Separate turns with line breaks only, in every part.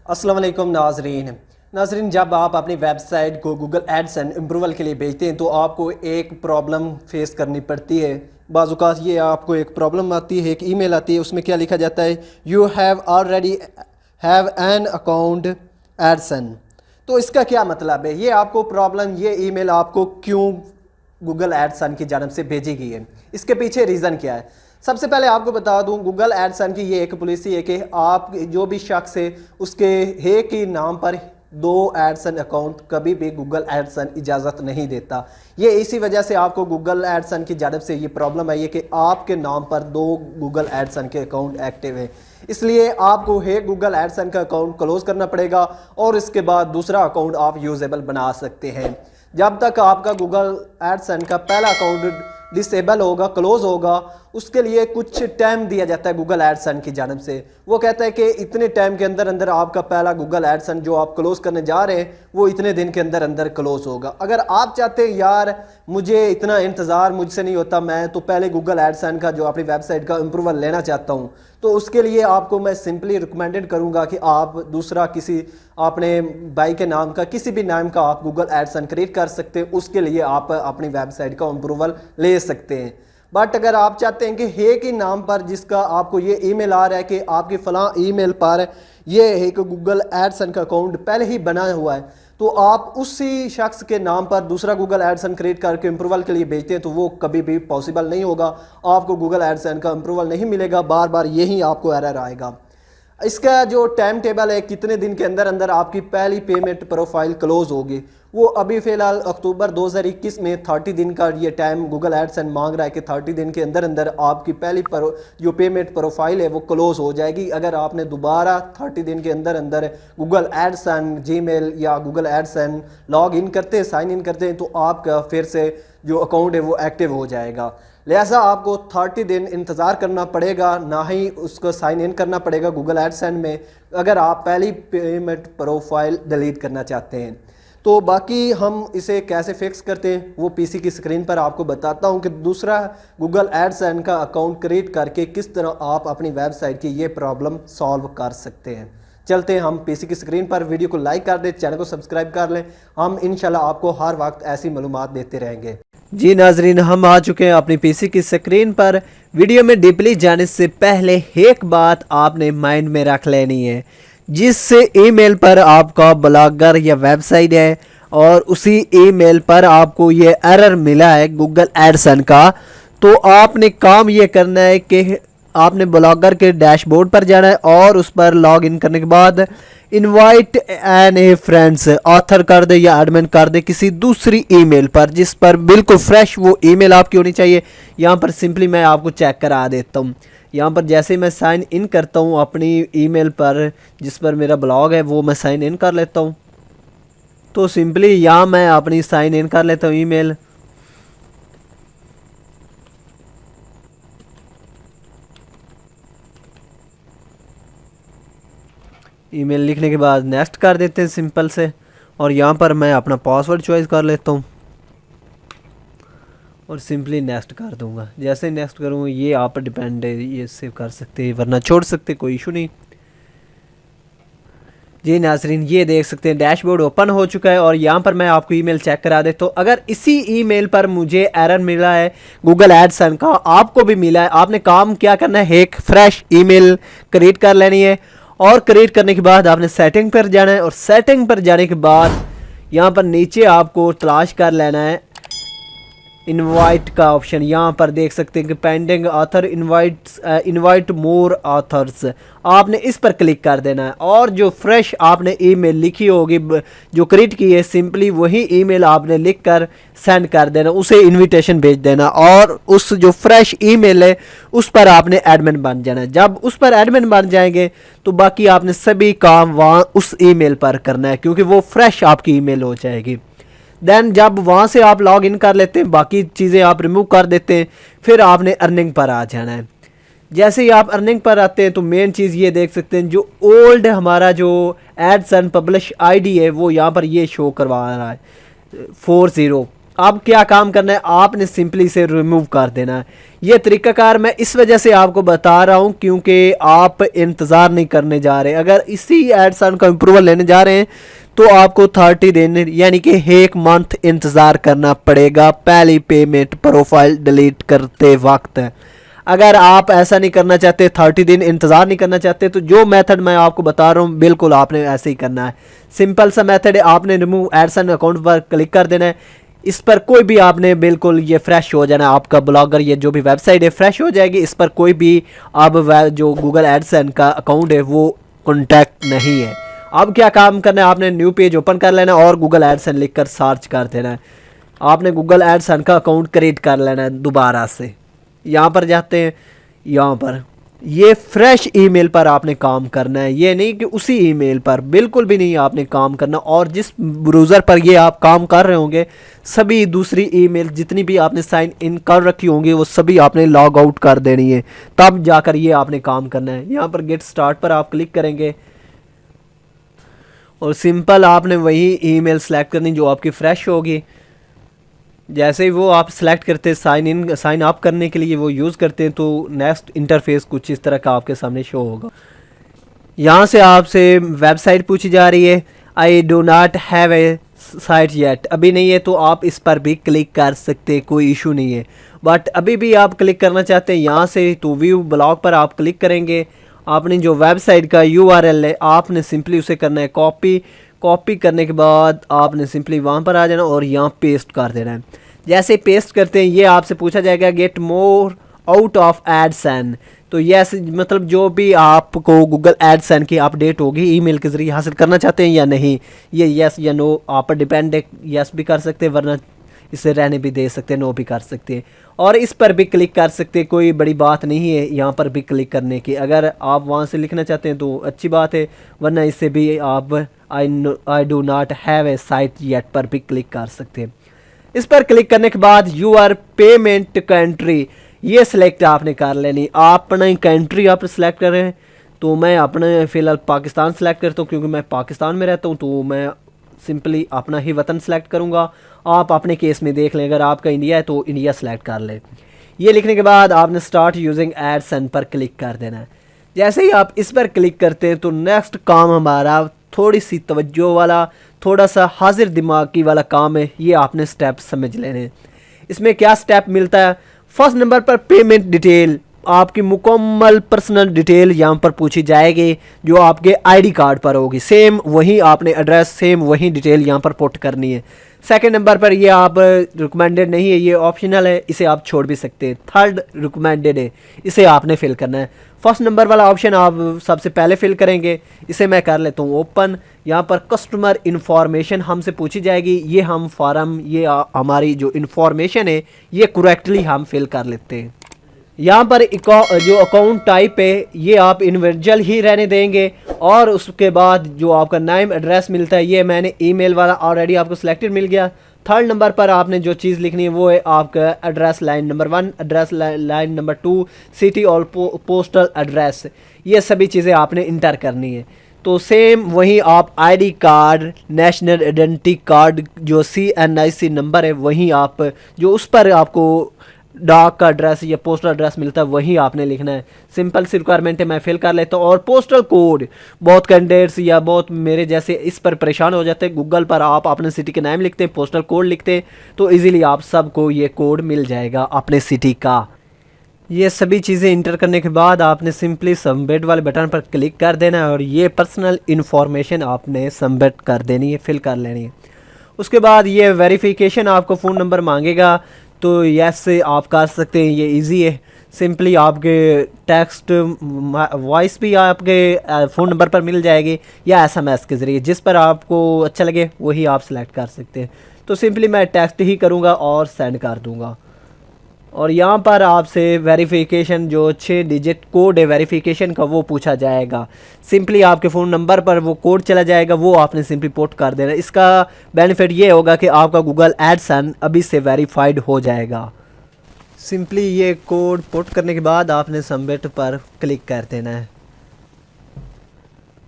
अस्सलाम वालेकुम नाजरीन, जब आप अपनी वेबसाइट को गूगल एडसेंस अप्रूवल के लिए भेजते हैं तो आपको एक प्रॉब्लम फेस करनी पड़ती है। बाज़ औक़ात ये आपको एक प्रॉब्लम आती है, एक ईमेल आती है, उसमें क्या लिखा जाता है, you have already have an account AdSense. तो इसका क्या मतलब है, ये आपको प्रॉब्लम, ये ईमेल आपको क्यों गूगल एडसेंस की जानब से भेजी गई है, इसके पीछे रीज़न क्या है। सबसे पहले आपको बता दूं, गूगल एडसेंस की ये एक पॉलिसी है कि आप जो भी शख्स है उसके हे के नाम पर दो एडसेंस अकाउंट कभी भी गूगल एडसेंस इजाज़त नहीं देता। ये इसी वजह से आपको गूगल एडसेंस की जानब से ये प्रॉब्लम आई है कि आपके नाम पर दो गूगल एडसेंस के अकाउंट एक्टिव है, इसलिए आपको हे गूगल एडसेंस का अकाउंट क्लोज करना पड़ेगा और इसके बाद दूसरा अकाउंट आप यूजेबल बना सकते हैं। जब तक आपका गूगल एडसेंस का पहला अकाउंट डिसेबल होगा, क्लोज होगा, उसके लिए कुछ टाइम दिया जाता है गूगल एडसेंस की जानब से। वो कहता है कि इतने टाइम के अंदर अंदर आपका पहला गूगल एडसेंस जो आप क्लोज करने जा रहे हैं वो इतने दिन के अंदर अंदर क्लोज होगा। अगर आप चाहते हैं यार मुझे इतना इंतज़ार मुझसे नहीं होता, मैं तो पहले गूगल एडसेंस का जो अपनी वेबसाइट का अप्रूवल लेना चाहता हूँ, तो उसके लिए आपको मैं सिंपली रिकमेंडेड करूँगा कि आप दूसरा किसी अपने भाई के नाम का किसी भी नाम का आप गूगल एडसेंस क्रिएट कर सकते हैं। उसके लिए आप अपनी वेबसाइट का अप्रूवल ले सकते हैं। बट अगर आप चाहते हैं कि हे के नाम पर जिसका आपको ये ईमेल आ रहा है कि आपके फ़लाँ ईमेल पर ये एक गूगल एडसेंस का अकाउंट पहले ही बना हुआ है, तो आप उसी शख्स के नाम पर दूसरा गूगल एडसेंस क्रिएट करके अप्रूवल के लिए भेजते हैं तो वो कभी भी पॉसिबल नहीं होगा। आपको गूगल एडसेंस का अप्रूवल नहीं मिलेगा, बार बार यही आपको एरर आएगा। इसका जो टाइम टेबल है, कितने दिन के अंदर अंदर आपकी पहली पेमेंट प्रोफाइल क्लोज होगी, वो अभी फ़िलहाल अक्टूबर 2021 में 30 दिन का ये टाइम गूगल एडसेंस मांग रहा है कि 30 दिन के अंदर अंदर आपकी पहली जो पेमेंट प्रोफाइल है वो क्लोज हो जाएगी। अगर आपने दोबारा 30 दिन के अंदर अंदर गूगल एडसेंस जीमेल या गूगल एडसेंस लॉग इन करते हैं, साइन इन करते हैं, तो आपका फिर से जो अकाउंट है वो एक्टिव हो जाएगा। लिहाजा आपको 30 दिन इंतज़ार करना पड़ेगा, ना ही उसको साइन इन करना पड़ेगा गूगल एडसेंस में, अगर आप पहली पेमेंट प्रोफाइल डिलीट करना चाहते हैं। तो बाकी हम इसे कैसे फिक्स करते हैं वो पीसी की स्क्रीन पर आपको बताता हूं कि दूसरा गूगल एडसेंस का अकाउंट क्रिएट करके किस तरह आप अपनी वेबसाइट की ये प्रॉब्लम सॉल्व कर सकते हैं। चलते हैं हम पीसी की स्क्रीन पर, वीडियो को लाइक कर दें, चैनल को सब्सक्राइब कर लें। हम इंशाल्लाह आपको हर वक्त ऐसी मालूमात देते रहेंगे।
जी नाजरीन, हम आ चुके हैं अपनी पीसी की स्क्रीन पर। वीडियो में डीपली जाने से पहले एक बात आपने माइंड में रख लेनी है, जिस ईमेल पर आपका ब्लॉगर या वेबसाइट है और उसी ईमेल पर आपको ये एरर मिला है गूगल एडसेंस का, तो आपने काम ये करना है कि आपने ब्लॉगर के डैशबोर्ड पर जाना है और उस पर लॉग इन करने के बाद invite an a friends author कर दे या एडमिन कर दे किसी दूसरी ईमेल पर, जिस पर बिल्कुल फ्रेश वो ईमेल आपकी होनी चाहिए। यहाँ पर सिंपली मैं आपको चेक करा देता हूँ। यहाँ पर जैसे मैं साइन इन करता हूँ अपनी ईमेल पर जिस पर मेरा ब्लॉग है, वो मैं साइन इन कर लेता हूँ। तो सिंपली यहाँ मैं अपनी साइन इन कर लेता हूँ ईमेल। ईमेल लिखने के बाद नेक्स्ट कर देते हैं सिंपल से, और यहाँ पर मैं अपना पासवर्ड चॉइस कर लेता हूँ और सिंपली नेक्स्ट कर दूंगा। जैसे नेक्स्ट करूँगा ये आप डिपेंड है, ये सेव कर सकते हैं वरना छोड़ सकते, कोई इशू नहीं। जी नाजरीन, ये देख सकते हैं डैशबोर्ड ओपन हो चुका है और यहाँ पर मैं आपको ईमेल चेक करा दे। तो अगर इसी ईमेल पर मुझे एरर मिला है गूगल एडसेंस का, आपको भी मिला है, आपने काम क्या करना है, एक फ्रेश ईमेल क्रिएट कर लेनी है और क्रिएट करने के बाद आपने सेटिंग पर जाना है और सेटिंग पर जाने के बाद यहाँ पर नीचे आपको तलाश कर लेना है इनवाइट का ऑप्शन। यहाँ पर देख सकते हैं कि पेंडिंग ऑथर इनवाइट मोर ऑथर्स, आपने इस पर क्लिक कर देना है और जो फ्रेश आपने ईमेल लिखी होगी जो क्रिएट की है, सिंपली वही ईमेल आपने लिखकर सेंड कर देना, उसे इनविटेशन भेज देना और उस जो फ्रेश ईमेल है उस पर आपने एडमिन बन जाना। जब उस पर एडमिन बन जाएंगे तो बाकी आपने सभी काम वहाँ उस ईमेल पर करना है, क्योंकि वो फ्रेश आपकी ईमेल हो जाएगी। देन जब वहाँ से आप लॉग इन कर लेते हैं, बाकी चीज़ें आप रिमूव कर देते हैं, फिर आपने अर्निंग पर आ जाना है। जैसे ही आप अर्निंग पर आते हैं तो मेन चीज़ ये देख सकते हैं, जो ओल्ड हमारा जो एडसेंस पब्लिश आईडी है वो यहाँ पर ये शो करवा रहा है 40। अब क्या काम करना है, आपने सिंपली इसे रिमूव कर देना है। ये तरीकाकार मैं इस वजह से आपको बता रहा हूँ क्योंकि आप इंतज़ार नहीं करने जा रहे। अगर इसी एडसन का अप्रूवल लेने जा रहे हैं तो आपको 30 दिन यानी कि 1 मंथ इंतज़ार करना पड़ेगा पहली पेमेंट प्रोफाइल डिलीट करते वक्त। अगर आप ऐसा नहीं करना चाहते, 30 दिन इंतज़ार नहीं करना चाहते, तो जो मेथड मैं आपको बता रहा हूँ बिल्कुल आपने ऐसे ही करना है। सिंपल सा मेथड है, आपने रिमूव एडसन अकाउंट पर क्लिक कर देना है। इस पर कोई भी आपने बिल्कुल ये फ्रेश हो जाना, आपका ब्लॉगर ये जो भी वेबसाइट है फ्रेश हो जाएगी। इस पर कोई भी अब जो गूगल एडसन का अकाउंट है वो कॉन्टैक्ट नहीं है। अब क्या काम करना है, आपने न्यू पेज ओपन कर लेना और गूगल एडसन लिख कर सर्च कर देना है। आपने गूगल एडसन का अकाउंट क्रिएट कर लेना है दोबारा से। यहाँ पर जाते हैं, यहाँ पर ये फ्रेश ईमेल पर आपने काम करना है, ये नहीं कि उसी ईमेल पर, बिल्कुल भी नहीं आपने काम करना। और जिस ब्राउज़र पर ये आप काम कर रहे होंगे सभी दूसरी ईमेल जितनी भी आपने साइन इन कर रखी होंगी वो सभी आपने लॉग आउट कर देनी है, तब जाकर ये आपने काम करना है। यहाँ पर गेट स्टार्ट पर आप क्लिक करेंगे और सिंपल आपने वही ईमेल सेलेक्ट करनी जो आपकी फ्रेश होगी। जैसे ही वो आप सेलेक्ट करते हैं साइन अप करने के लिए वो यूज़ करते हैं तो नेक्स्ट इंटरफेस कुछ इस तरह का आपके सामने शो होगा। यहाँ से आपसे वेबसाइट पूछी जा रही है, I do not have a site yet, अभी नहीं है तो आप इस पर भी क्लिक कर सकते हैं, कोई इशू नहीं है। बट अभी भी आप क्लिक करना चाहते हैं यहाँ से तो व्यू ब्लॉग पर आप क्लिक करेंगे। आपने जो वेबसाइट का URL है आपने सिंपली उसे करना है कॉपी करने के बाद आपने सिंपली वहाँ पर आ जाना और यहाँ पेस्ट कर देना है। जैसे पेस्ट करते हैं ये आपसे पूछा जाएगा get more out of Edson, तो यस मतलब जो भी आपको गूगल एडसन की अपडेट होगी ईमेल के ज़रिए हासिल करना चाहते हैं या नहीं, ये यस या नो आप पर डिपेंड है। यस भी कर सकते हैं वरना इसे रहने भी दे सकते हैं, नो भी कर सकते हैं। और इस पर भी क्लिक कर सकते हैं, कोई बड़ी बात नहीं है यहाँ पर भी क्लिक करने की। अगर आप वहाँ से लिखना चाहते हैं तो अच्छी बात है, वरना इससे भी आप I do not have a site yet पर भी क्लिक कर सकते हैं। इस पर क्लिक करने के बाद यूआर पेमेंट कंट्री ये सिलेक्ट आपने कर लेनी। अपनी कंट्री आप सिलेक्ट कर रहे हैं तो मैं अपने फ़िलहाल पाकिस्तान सेलेक्ट करता हूँ क्योंकि मैं पाकिस्तान में रहता हूँ, तो मैं सिंपली अपना ही वतन सेलेक्ट करूँगा। आप अपने केस में देख लें, अगर आपका इंडिया है तो इंडिया सेलेक्ट कर लें। ये लिखने के बाद आपने स्टार्ट यूजिंग एडसन पर क्लिक कर देना है। जैसे ही आप इस पर क्लिक करते हैं तो नेक्स्ट काम हमारा थोड़ी सी तवज्जो वाला, थोड़ा सा हाजिर दिमागी वाला काम है, ये आपने स्टेप समझ लेने हैं। इसमें क्या स्टेप मिलता है, फर्स्ट नंबर पर पेमेंट डिटेल, आपकी मुकम्मल पर्सनल डिटेल यहाँ पर पूछी जाएगी जो आपके आईडी कार्ड पर होगी। सेम वही आपने एड्रेस, सेम वही डिटेल यहाँ पर पुट करनी है। सेकंड नंबर पर ये आप रिकमेंडेड नहीं है, ये ऑप्शनल है, इसे आप छोड़ भी सकते हैं। थर्ड रिकमेंडेड है, इसे आपने फिल करना है। फर्स्ट नंबर वाला ऑप्शन आप सबसे पहले फिल करेंगे, इसे मैं कर लेता हूँ ओपन। यहाँ पर कस्टमर इन्फॉर्मेशन हमसे पूछी जाएगी, ये हम फॉर्म, ये हमारी जो इन्फॉर्मेशन है ये करेक्टली हम फिल कर लेते हैं। यहाँ पर जो अकाउंट टाइप है ये आप इंडिविजुअल ही रहने देंगे और उसके बाद जो आपका नेम एड्रेस मिलता है ये मैंने ईमेल वाला ऑलरेडी आपको सिलेक्टेड मिल गया। थर्ड नंबर पर आपने जो चीज़ लिखनी है वो है आपका address line number 1, address line number 2, city और पोस्टल एड्रेस, ये सभी चीज़ें आपने इंटर करनी है। तो सेम वही आप ID card, national identity card जो CNIC नंबर है वही आप जो उस पर आपको डाक का एड्रेस या पोस्टल एड्रेस मिलता है वही आपने लिखना है। सिंपल सी रिक्वायरमेंट है, मैं फिल कर लेता हूँ। और पोस्टल कोड, बहुत कैंडिडेट्स या बहुत मेरे जैसे इस पर परेशान हो जाते हैं, गूगल पर आप अपने सिटी के नाम लिखते हैं, पोस्टल कोड लिखते हैं तो इजीली आप सबको ये कोड मिल जाएगा अपने सिटी का। ये सभी चीज़ें इंटर करने के बाद आपने सिंपली सबमिट वाले बटन पर क्लिक कर देना है और ये पर्सनल इन्फॉर्मेशन आपने सबमिट कर देनी है, फिल कर लेनी है। उसके बाद ये वेरिफिकेशन आपको फ़ोन नंबर मांगेगा तो यस से आप कर सकते हैं, ये इजी है। सिंपली आपके टेक्स्ट वॉइस भी आपके फ़ोन नंबर पर मिल जाएगी या SMS के ज़रिए, जिस पर आपको अच्छा लगे वही आप सेलेक्ट कर सकते हैं। तो सिंपली मैं टेक्स्ट ही करूँगा और सेंड कर दूँगा। और यहाँ पर आपसे वेरिफिकेशन जो 6 डिजिट कोड है वेरिफिकेशन का वो पूछा जाएगा। सिंपली आपके फ़ोन नंबर पर वो कोड चला जाएगा, वो आपने सिंपली पुट कर देना। इसका बेनिफिट ये होगा कि आपका गूगल एडसन अभी से वेरीफाइड हो जाएगा। सिंपली ये कोड पुट करने के बाद आपने सबमिट पर क्लिक कर देना है।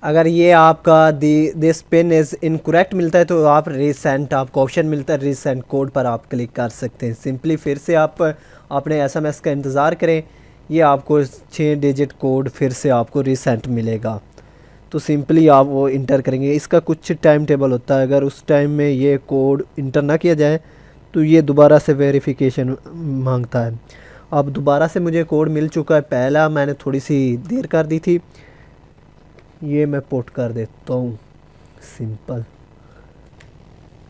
अगर ये आपका दिस पिन इज़ इनकरेक्ट मिलता है तो आप रीसेंट, आपको ऑप्शन मिलता है रीसेंट कोड पर आप क्लिक कर सकते हैं। सिंपली फिर से आप अपने एसएमएस का इंतज़ार करें, ये आपको 6 डिजिट कोड फिर से आपको रीसेंट मिलेगा। तो सिंपली आप वो इंटर करेंगे। इसका कुछ टाइम टेबल होता है, अगर उस टाइम में ये कोड इंटर ना किया जाए तो ये दोबारा से वेरिफिकेशन मांगता है। अब दोबारा से मुझे कोड मिल चुका है, पहला मैंने थोड़ी सी देर कर दी थी, ये मैं पुट कर देता हूँ। सिंपल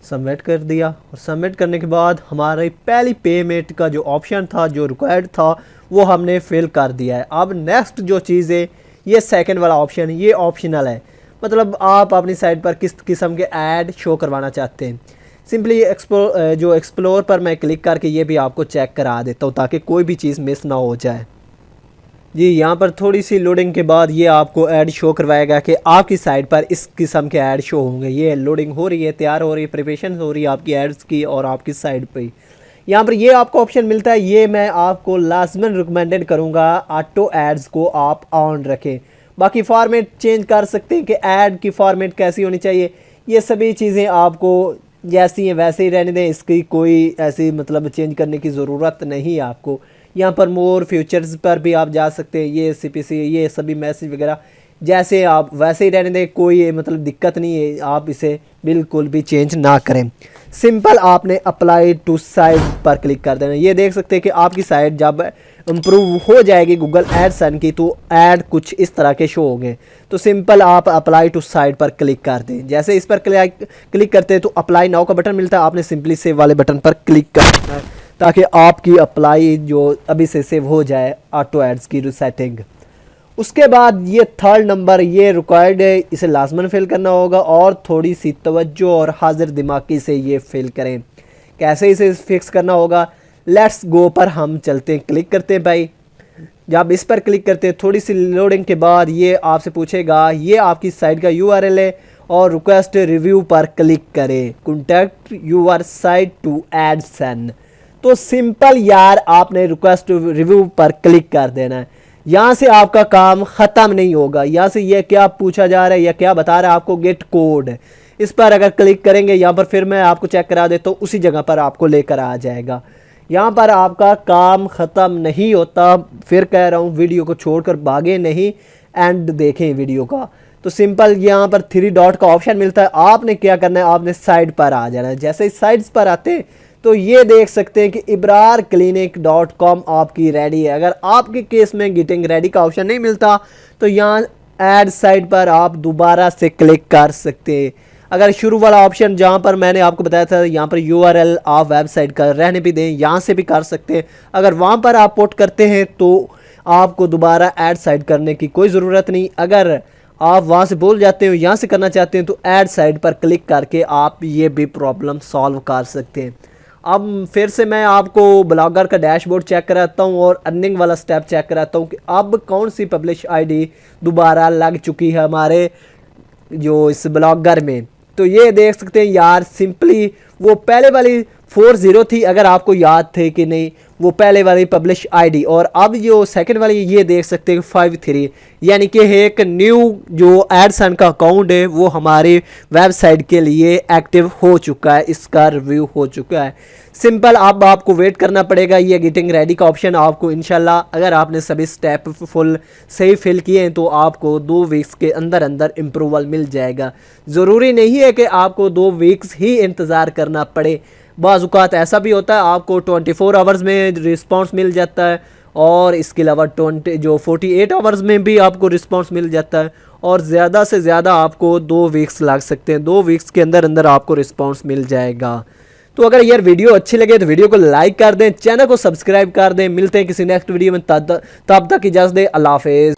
सबमिट कर दिया, और सबमिट करने के बाद हमारी पहली पेमेंट का जो ऑप्शन था, जो रिक्वायर्ड था, वो हमने फिल कर दिया है। अब नेक्स्ट जो चीज़ है, ये सेकंड वाला ऑप्शन, ये ऑप्शनल है, मतलब आप अपनी साइट पर किस किस्म के ऐड शो करवाना चाहते हैं। सिंपली एक्सप्लोर पर मैं क्लिक करके ये भी आपको चेक करा देता हूँ ताकि कोई भी चीज़ मिस ना हो जाए। जी, यहाँ पर थोड़ी सी लोडिंग के बाद ये आपको ऐड शो करवाएगा कि आपकी साइट पर इस किस्म के ऐड शो होंगे। ये लोडिंग हो रही है, तैयार हो रही है, प्रिपरेशन हो रही है आपकी एड्स की और आपकी साइट पे। यहाँ पर ये आपको ऑप्शन मिलता है, ये मैं आपको लाजमन रिकमेंडेड करूँगा ऑटो एड्स को आप ऑन रखें। बाकी फॉर्मेट चेंज कर सकते हैं कि ऐड की फॉर्मेट कैसी होनी चाहिए, ये सभी चीज़ें आपको जैसी हैं वैसे ही रहने दें, इसकी कोई ऐसी मतलब चेंज करने की ज़रूरत नहीं है आपको। यहाँ पर मोर फ्यूचर्स पर भी आप जा सकते हैं, ये सीपीसी, ये सभी मैसेज वगैरह जैसे आप वैसे ही रहने दें, कोई मतलब दिक्कत नहीं है, आप इसे बिल्कुल भी चेंज ना करें। सिंपल आपने अप्लाई टू साइट पर क्लिक कर देना। ये देख सकते हैं कि आपकी साइट जब इम्प्रूव हो जाएगी गूगल एडसन की तो ऐड कुछ इस तरह के शो होंगे। तो सिंपल आप अप्लाई टू साइट पर क्लिक कर दें। जैसे इस पर क्लिक करते हैं तो अप्लाई नाउ का बटन मिलता है, आपने सिंपली सेव वाले बटन पर क्लिक करना है ताकि आपकी अप्लाई जो अभी से सेव हो जाए ऑटो एड्स की सेटिंग। उसके बाद ये थर्ड नंबर, ये रिक्वायर्ड है, इसे लाजमन फिल करना होगा और थोड़ी सी तवज्जो और हाजिर दिमागी से ये फिल करें। कैसे इसे फिक्स करना होगा, लेट्स गो पर हम चलते हैं, क्लिक करते हैं भाई। जब इस पर क्लिक करते हैं थोड़ी सी लोडिंग के बाद ये आपसे पूछेगा, ये आपकी साइट का यूआरएल है और रिक्वेस्ट रिव्यू पर क्लिक करें, contact your site to AdSense. तो सिंपल यार आपने रिक्वेस्ट रिव्यू पर क्लिक कर देना है। यहाँ से आपका काम ख़त्म नहीं होगा। यहाँ से ये क्या पूछा जा रहा है या क्या बता रहा है आपको, गेट कोड, इस पर अगर क्लिक करेंगे यहाँ पर फिर मैं आपको चेक करा देता हूँ, उसी जगह पर आपको लेकर आ जाएगा। यहाँ पर आपका काम ख़त्म नहीं होता। फिर कह रहा हूँ वीडियो को छोड़कर भागे नहीं, एंड देखें वीडियो का। तो सिंपल यहाँ पर 3 डॉट का ऑप्शन मिलता है, आपने क्या करना है, आपने साइट पर आ जाना है। जैसे इस साइट्स पर आते हैं तो ये देख सकते हैं कि ibrarclinic.com आपकी रेडी है। अगर आपके केस में गेटिंग रेडी का ऑप्शन नहीं मिलता तो यहाँ ऐड साइट पर आप दोबारा से क्लिक कर सकते हैं। अगर शुरू वाला ऑप्शन जहाँ पर मैंने आपको बताया था, यहाँ पर यूआरएल आप वेबसाइट का रहने भी दें, यहाँ से भी कर सकते हैं। अगर वहाँ पर आप पुट करते हैं तो आपको दोबारा ऐड साइट करने की कोई ज़रूरत नहीं। अगर आप वहाँ से भूल जाते हो, यहाँ से करना चाहते हैं तो ऐड साइट पर क्लिक करके आप ये भी प्रॉब्लम सॉल्व कर सकते हैं। अब फिर से मैं आपको ब्लॉगर का डैशबोर्ड चेक कराता हूँ और अर्निंग वाला स्टेप चेक कराता हूँ कि अब कौन सी पब्लिश आईडी दोबारा लग चुकी है हमारे जो इस ब्लॉगर में। तो ये देख सकते हैं यार, सिंपली वो पहले वाली 40 थी, अगर आपको याद थे कि नहीं, वो पहले वाली पब्लिश आईडी, और अब जो सेकंड वाली ये देख सकते हैं 53, यानी कि एक न्यू जो एडसन का अकाउंट है वो हमारी वेबसाइट के लिए एक्टिव हो चुका है, इसका रिव्यू हो चुका है। सिंपल अब आपको वेट करना पड़ेगा, ये गेटिंग रेडी का ऑप्शन आपको इंशाल्लाह अगर आपने सभी स्टेप फुल सही फिल किए हैं तो आपको 2 वीक्स के अंदर अंदर इम्प्रूवल मिल जाएगा। ज़रूरी नहीं है कि आपको 2 वीक्स ही इंतज़ार करना पड़े, बाज़ ऐसा भी होता है आपको 24 आवर्स में रिस्पांस मिल जाता है, और इसके अलावा 48 आवर्स में भी आपको रिस्पांस मिल जाता है, और ज़्यादा से ज़्यादा आपको 2 वीक्स लग सकते हैं। 2 वीक्स के अंदर अंदर आपको रिस्पांस मिल जाएगा। तो अगर यार वीडियो अच्छी लगे तो वीडियो को लाइक कर दें, चैनल को सब्सक्राइब कर दें। मिलते हैं किसी नेक्स्ट वीडियो में, तब तक इजाज़त दें, अल्लाह हाफिज़।